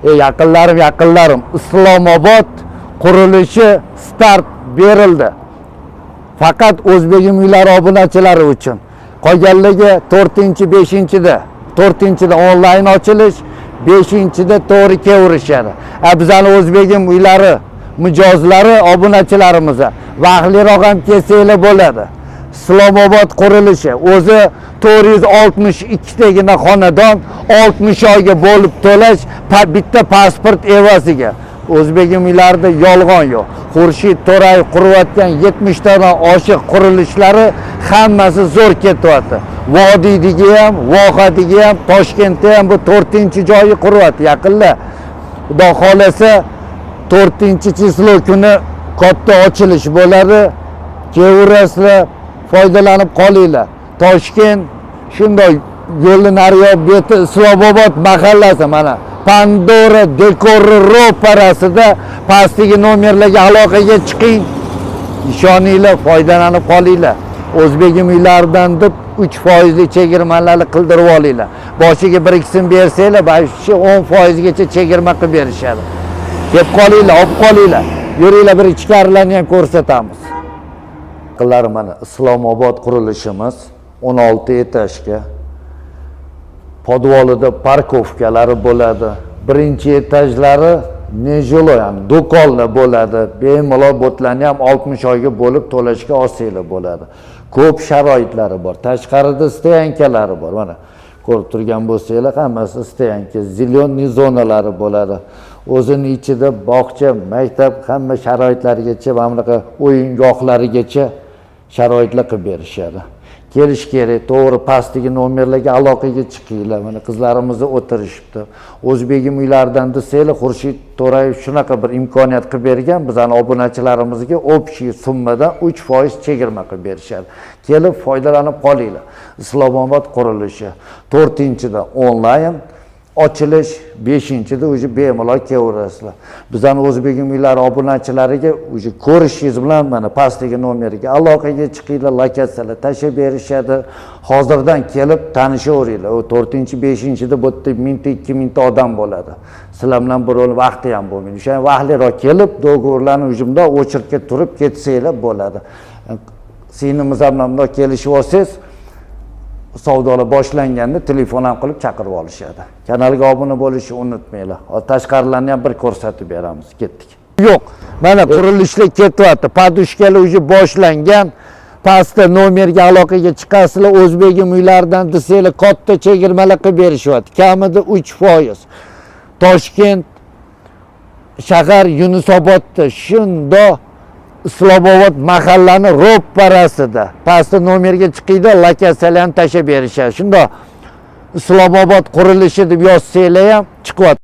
Yaqinlarim, Islomobod qurilishi start berildi. Faqat O'zbegim uylari obunachilari uchun. Qolganligi 4-5-da. 4-da onlayn ochilish, 5-da to'g'ri kevirishadi. Bizani O'zbegim uylari mijozlari obunachilarimiz vaqtliroq ham kelsanglar bo'ladi. Islomobod qurilishi o'zi 462 tagina xonadon 60 oyga bo'lib to'lash bitta pasport evaziga. O'zbegim uylarida yolg'on yo'q. Xurshid To'rayev qurayotgan 70 tadan oshiq qurilishlari hammasi zo'r ketyapti. Vodiydagi ham, Vohadagi ham, Toshkentda ham bu 4-joyi quryapti yaqinlar. Xudo xolasa 4-chislo kuni katta ochilish bo'ladi. Kevrasizlar, foydalanib qolinglar. Toshkent shunday yo'lni nariyoq beti Islomobod mahallasi mana Pandora dekori ro'parasida pastdagi nomerlarga aloqaga chiqing. Ishoninglar, foydalanib qolinglar. O'zbegim uylaridan deb 3% chegirmalarni qildirib olinglar. Boshiga 1-2 bersanglar, balki 10% gacha chegirma qilib berishadi. Kelib qolinglar, olib qolinglar. Yuringlar, bir ichkarilarni ham ko'rsatamiz. Qillar mana Islomobod qurilishimiz 16 etajga. Podvolida parkovkalari bo'ladi. Birinchi etajlari nejolo ham do'konlar bo'ladi. Bemalol botlarni ham 60 oyga bo'lib to'lashga olsanglar bo'ladi. Ko'p sharoitlari bor. Tashqarida stoyankalari bor. Mana ko'rib turgan bo'lsanglar, hammasi stoyanka, zelyoniy zonalari bo'ladi. O'zining ichida bog'cha, maktab, hamma sharoitlarigacha, mana bunaqa o'yingohlarigacha sharoitlar qilib berishadi. Kelish kerak, to'g'ri pastdagi nomerlarga aloqaga chiqinglar. Mana qizlarimiz o'tirishibdi. O'zbegim uylaridan desanglar, Xurshid To'rayev shunaqa bir imkoniyat qilib bergan, bizning obunachilarimizga общий summadan 3% chegirma qilib berishadi. Kelib foydalanib qolinglar. Islomobod qurilishi 4-da onlayn ochilish, 5-da o'zi bemalol kevirasizlar. Bizning O'zbegim uylari obunachilariga o'zi ko'rishingiz bilan mana pastdagi nomerga aloqaga chiqinglar, lokatsiyalar tashib berishadi. Hozirdan kelib tanishaveringlar. O 4-5-da bu yerda 1000-2000 odam bo'ladi. Sizlar bilan bir vaqti ham bo'lmaydi. O'sha vaqtliroq kelib, do'g'orlarni o'zimda o'chirga turib ketsanglar bo'ladi. Sinimiz ham bunday kelishib olsangiz, savdolar boshlanganda telefon ham qilib chaqirib olishadi. Kanalga obuna bo'lishni unutmanglar. Tashqarilarni ham bir ko'rsatib beramiz. Ketdik. Yo'q, mana qurilishlar ketyapti. Padushkalar o'zi boshlangan. Pastda nomerga aloqaga chiqasizlar. O'zbegim uylaridan desanglar, katta chegirmalar qilib berishyapti. Kamida 3%. Toshkent shahar Yunusobodda shunda Islomobod mahallani ro'parasida. Pastda nomerga chiqinglar, lokatsiyalarni tashib berishadi. Shunda Islomobod qurilishi deb yozsanglar ham chiqyapti.